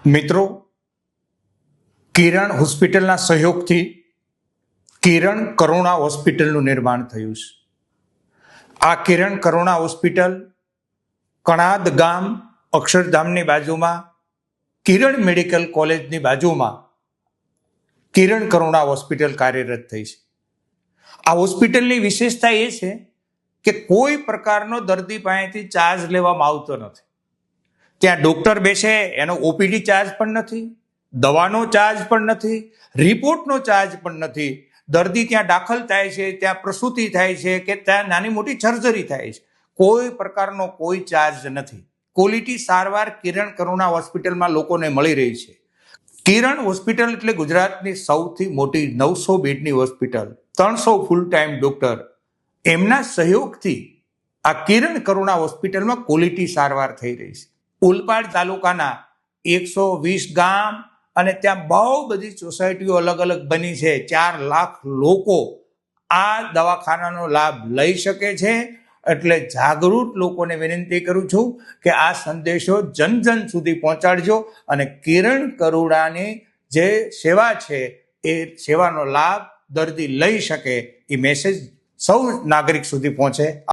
મિત્રો, કિરણ હોસ્પિટલના સહયોગથી કિરણ કરુણા હોસ્પિટલનું નિર્માણ થયું છે. આ કિરણ કરુણા હોસ્પિટલ કણાદ ગામ અક્ષરધામની બાજુમાં કિરણ મેડિકલ કોલેજની બાજુમાં કિરણ કરુણા હોસ્પિટલ કાર્યરત થઈ છે. આ હોસ્પિટલની વિશેષતા એ છે કે કોઈ પ્રકારનો દર્દી પાસેથી ચાર્જ લેવામાં આવતો નથી. ત્યાં ડોક્ટર બેસે એનો ઓપીડી ચાર્જ પણ નથી, દવાનો ચાર્જ પણ નથી, રિપોર્ટનો ચાર્જ પણ નથી. દર્દી ત્યાં દાખલ થાય છે, ત્યાં પ્રસૂતિ થાય છે કે ત્યાં નાની મોટી સર્જરી થાય છે, કોઈ પ્રકારનો કોઈ ચાર્જ નથી. ક્વોલિટી સારવાર કિરણ કરુણા હોસ્પિટલમાં લોકોને મળી રહી છે. કિરણ હોસ્પિટલ એટલે ગુજરાતની સૌથી મોટી 900 બેડની હોસ્પિટલ, 300 ફૂલ ટાઈમ ડોક્ટર. એમના સહયોગથી આ કિરણ કરુણા હોસ્પિટલમાં ક્વોલિટી સારવાર થઈ રહી છે. ઓલપાડ તાલુકાના 120 ગામ અને ત્યાં બહુ બધી સોસાયટીઓ અલગ અલગ બની છે. 4 લાખ લોકો આ દવાખાનાનો લાભ લઈ શકે છે. એટલે જાગૃત લોકોને વિનંતી કરું છું કે આ સંદેશો જન જન સુધી પહોંચાડજો અને કિરણ કરુણાની જે સેવા છે એ સેવાનો લાભ દર્દી લઈ શકે એ મેસેજ સૌ નાગરિક સુધી પહોંચે.